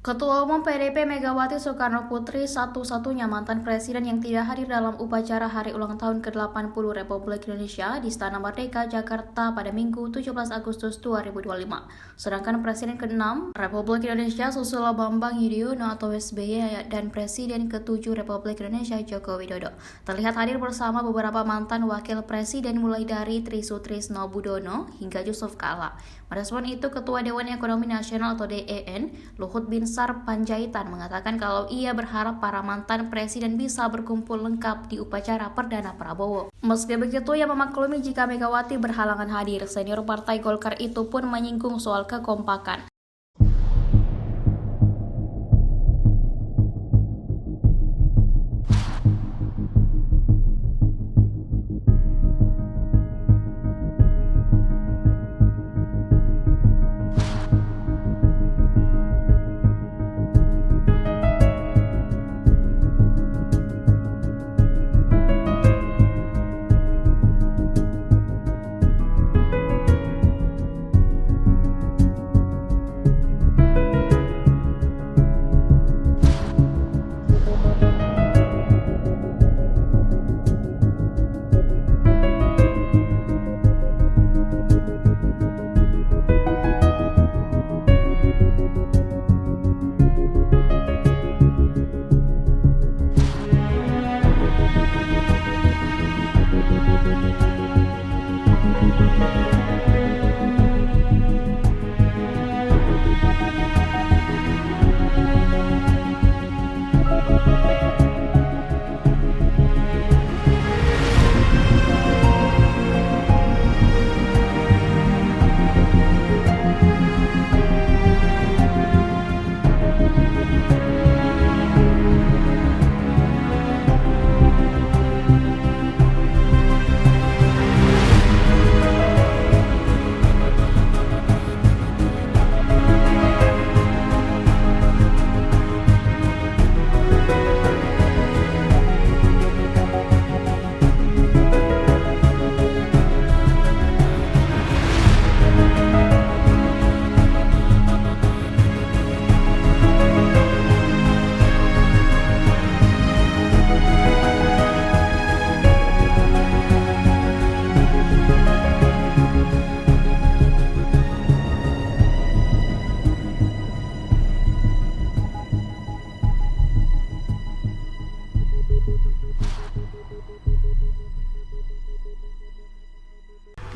Ketua Umum PDIP Megawati Soekarno Putri satu-satunya mantan presiden yang tidak hadir dalam upacara hari ulang tahun ke-80 Republik Indonesia di Istana Merdeka, Jakarta pada Minggu 17 Agustus 2025. Sedangkan Presiden ke-6 Republik Indonesia Susilo Bambang Yudhoyono atau SBY dan Presiden ke-7 Republik Indonesia Joko Widodo terlihat hadir bersama beberapa mantan wakil presiden mulai dari Tri Sutrisno Budono hingga Yusuf Kala. Merespon itu, Ketua Dewan Ekonomi Nasional atau DEN, Luhut Binsar Panjaitan mengatakan kalau ia berharap para mantan presiden bisa berkumpul lengkap di upacara perdana Prabowo. Meski begitu, ia memaklumi jika Megawati berhalangan hadir. Senior Partai Golkar itu pun menyinggung soal kekompakan.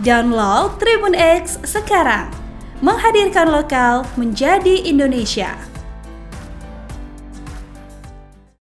Download Tribun X sekarang, menghadirkan lokal menjadi Indonesia.